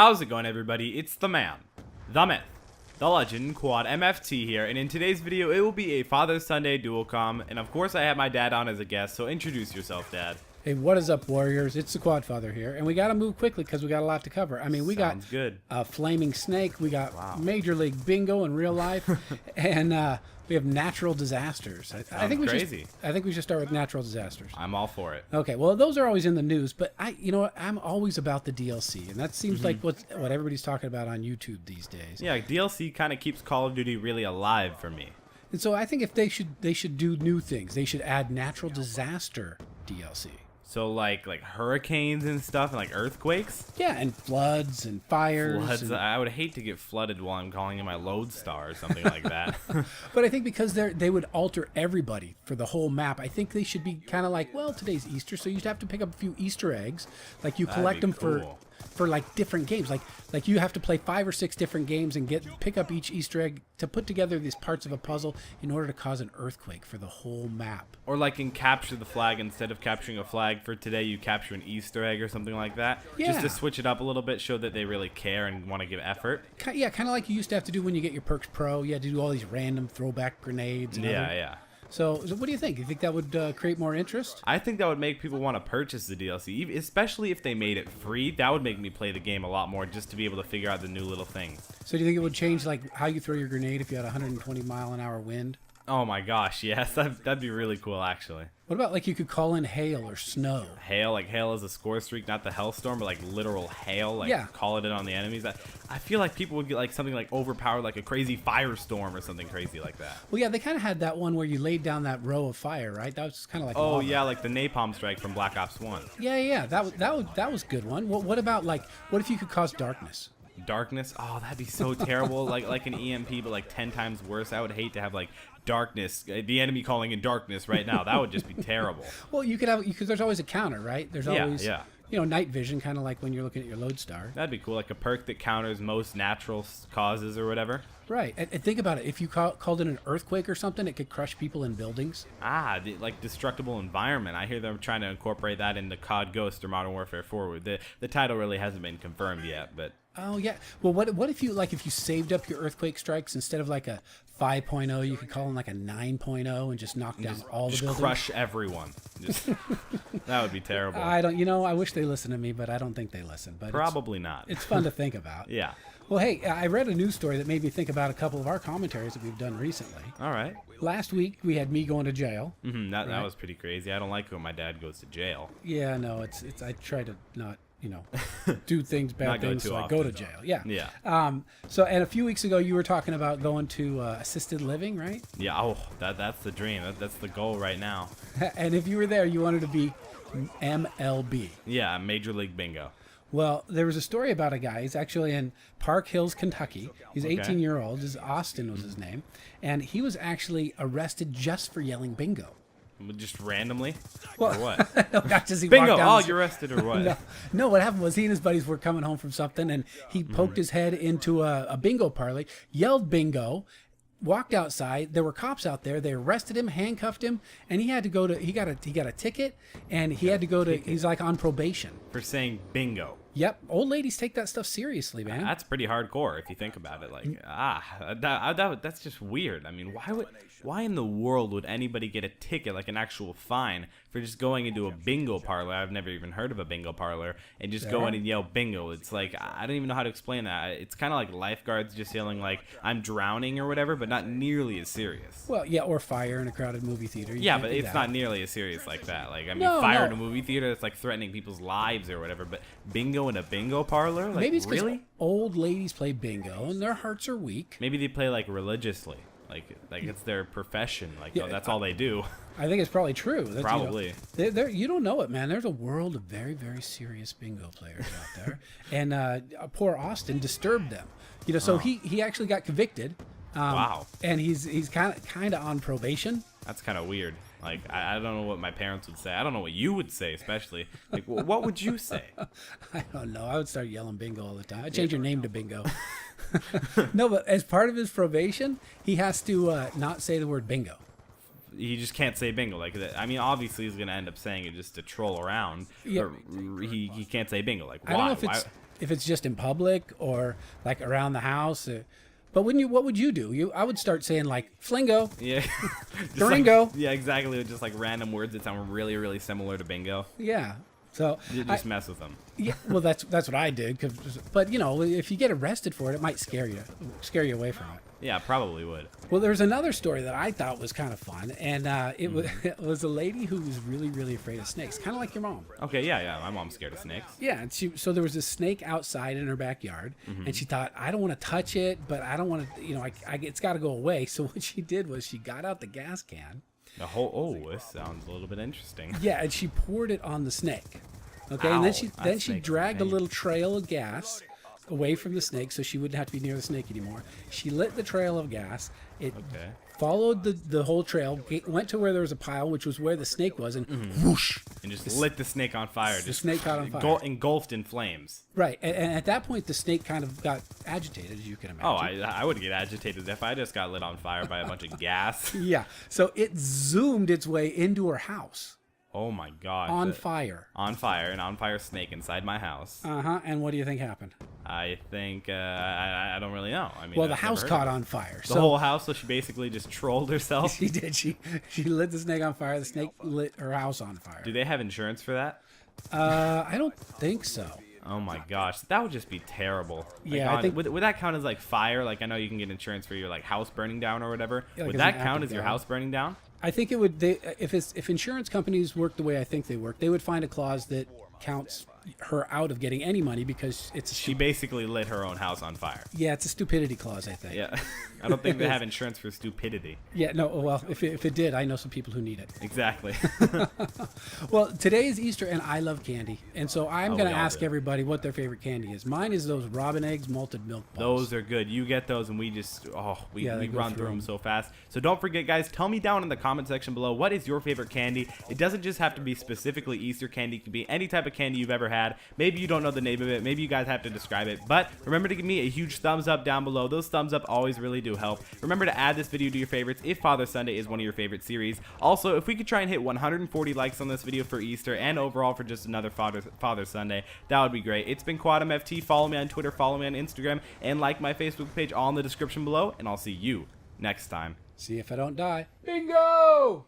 How's it going, everybody? It's the man, the myth, the legend, Quad MFT here, and in today's video it will be a Father Sunday dual comm, and of course I have my dad on as a guest, so introduce yourself, Dad. Hey, what is up, Warriors? It's the Quad Father here, and we got to move quickly because we got a lot to cover. I mean, we got good. a flaming snake, we got Major League Bingo in real life, and we have natural disasters. I think we should start with natural disasters. I'm all for it. Okay, well, those are always in the news, but you know what? I'm always about the DLC, and that seems like what everybody's talking about on YouTube these days. Yeah, DLC kind of keeps Call of Duty really alive for me. And so I think if they should do new things. They should add natural disaster DLC. So like hurricanes and stuff, and like earthquakes? Yeah, and floods and fires. Floods. I would hate to get flooded while I'm calling in my Lodestar or something like that. But I think because they would alter everybody for the whole map, I think they should be kind of like, well, today's Easter, so you'd have to pick up a few Easter eggs. Like you collect them for like different games. Like you have to play 5 or 6 different games and pick up each Easter egg to put together these parts of a puzzle in order to cause an earthquake for the whole map. Or like in Capture the Flag, instead of capturing a flag for today, you capture an Easter egg or something like that. Yeah. Just to switch it up a little bit, show that they really care and want to give effort. Yeah, kind of like you used to have to do when you get your Perks Pro. You had to do all these random throwback grenades. And Yeah. So what do you think? You think that would create more interest? I think that would make people want to purchase the DLC, especially if they made it free. That would make me play the game a lot more, just to be able to figure out the new little things. So do you think it would change like how you throw your grenade if you had 120-mile-an-hour wind? Oh my gosh, yes, that'd be really cool, actually. What about like you could call in hail or snow? Hail, like hail is a Scorestreak, not the Hellstorm, but like literal hail, like call it in on the enemies. I feel like people would get like something like overpowered, like a crazy firestorm or something crazy like that. Well, yeah, they kind of had that one where you laid down that row of fire, right? That was kind of like lava. Yeah, like the napalm strike from Black Ops 1. Yeah, that was a good one. What about like what if you could cause darkness? Darkness? Oh, that'd be so terrible. like an EMP, but like 10 times worse. I would hate to have like darkness, the enemy calling in darkness right now. That would just be terrible. Well, you could have, because there's always a counter, right? There's always, yeah. You know, night vision, kind of like when you're looking at your Lodestar. That'd be cool, like a perk that counters most natural causes or whatever. Right, and think about it. If you called in an earthquake or something, it could crush people in buildings. Like destructible environment. I hear them trying to incorporate that into COD Ghost or Modern Warfare 4. The title really hasn't been confirmed yet, but... Oh yeah. Well, what if you saved up your earthquake strikes instead of like a 5.0, you could call in like a 9.0 and just knock down all the buildings. Crush everyone. That would be terrible. I wish they listened to me, but I don't think they listen. But probably not. It's fun to think about. Yeah. Well, hey, I read a news story that made me think about a couple of our commentaries that we've done recently. All right. Last week we had me going to jail. That was pretty crazy. I don't like when my dad goes to jail. Yeah, no, it's I try to not, do things, bad things, so I go to jail. Yeah. So, and a few weeks ago, you were talking about going to assisted living, right? Yeah. Oh, that's the dream. That's the goal right now. And if you were there, you wanted to be MLB. Yeah, Major League Bingo. Well, there was a story about a guy. He's actually in Park Hills, Kentucky. He's 18-year-old. Austin was his name. And he was actually arrested just for yelling bingo. Just randomly? Well, or what? No, not just he bingo! Walked down You're arrested or what? No, what happened was he and his buddies were coming home from something, and he poked his head into a bingo parlor, yelled bingo, walked outside. There were cops out there. They arrested him, handcuffed him, and he had to go to. He got a ticket, and he had to go to. He's like on probation for saying bingo. Yep, old ladies take that stuff seriously, man. That's pretty hardcore if you think about it. Like, that's just weird. I mean, why in the world would anybody get a ticket, like an actual fine, for just going into a bingo parlor? I've never even heard of a bingo parlor, and just go in and yell bingo. It's like, I don't even know how to explain that. It's kind of like lifeguards just yelling like I'm drowning or whatever, but not nearly as serious. Well, yeah, or fire in a crowded movie theater. Yeah, but it's not nearly as serious like that. Like, I mean, fire in a movie theater, it's like threatening people's lives or whatever, but bingo in a bingo parlor? Like, maybe it's because really? Old ladies play bingo and their hearts are weak. Maybe they play like religiously. Like it's their profession. Like, that's all they do. I think it's probably true. That's, probably. You don't know it, man. There's a world of very, very serious bingo players out there. And poor Austin disturbed them. So he actually got convicted. Wow. And he's kind of on probation. That's kind of weird. Like, I don't know what my parents would say. I don't know what you would say, especially. Like, what would you say? I don't know. I would start yelling bingo all the time. I'd change your name to Bingo. No, but as part of his probation, he has to not say the word bingo. He just can't say bingo. Like, I mean, obviously he's going to end up saying it just to troll around. Yeah. But he can't say bingo. Like, why? I don't know if it's if it's just in public or like around the house. But what would you do? I would start saying like flingo, Yeah. Duringo. Like, yeah, exactly. Just like random words that sound really, really similar to bingo. Yeah. So You just mess with them. yeah, well, that's what I did. But you know, if you get arrested for it, it might scare you away from it. Yeah, probably would. Well, there's another story that I thought was kind of fun, and it was a lady who was really, really afraid of snakes, kind of like your mom. Okay, yeah. My mom's scared of snakes. Yeah, and so there was a snake outside in her backyard, and she thought, I don't want to touch it, but I don't want to, you know, it's got to go away. So what she did was she got out the gas can. This sounds a little bit interesting. Yeah, and she poured it on the snake. Okay, Ow, and then that she snake's dragged a pain. little trail of gas away from the snake, so she wouldn't have to be near the snake anymore. She lit the trail of gas. It Okay. followed the whole trail, went to where there was a pile, which was where the snake was, and whoosh. And just lit the snake on fire. The snake caught on fire. Engulfed in flames. Right, and at that point, the snake kind of got agitated, as you can imagine. Oh, I would get agitated if I just got lit on fire by a bunch of gas. Yeah, so it zoomed its way into her house Oh my god. on fire. On fire, an on fire snake inside my house. And what do you think happened? I think I don't really know. I mean, Well, the I've never house heard caught of it. on fire. The whole house, so she basically just trolled herself. She did. She lit the snake on fire. The snake lit her house on fire. Do they have insurance for that? I don't think so. Oh my gosh, that would just be terrible. Like, Yeah, I think- would that count as like fire? Like I know you can get insurance for your like house burning down or whatever. Yeah, like would as that an count active as your fire. house burning down? I think it would. If insurance companies work the way I think they work, they would find a clause that counts her out of getting any money because it's She basically lit her own house on fire. it's a stupidity clause, I think. Yeah, I don't think they have insurance for stupidity. Yeah. No. Well, if it did, I know some people who need it. Exactly. Well, today is Easter, and I love candy, and so I'm Oh, going we to all ask do. everybody what their favorite candy is. Mine is those Robin Eggs malted milk balls. Those are good. You get those, and we just we Yeah, they go run through through them them. so fast. So don't forget, guys. Tell me down in the comment section below what is your favorite candy. It doesn't just have to be specifically Easter candy. It can be any type of candy you've ever had. Maybe you don't know the name of it. Maybe you guys have to describe it. But remember to give me a huge thumbs up down below. Those thumbs up always really do help. Remember to add this video to your favorites if Father Sunday is one of your favorite series. Also, if we could try and hit 140 likes on this video for Easter and overall for just another Father Sunday, that would be great. It's been Quadum FT. Follow me on Twitter, follow me on Instagram, and like my Facebook page all in the description below. And I'll see you next time. See if I don't die. Bingo!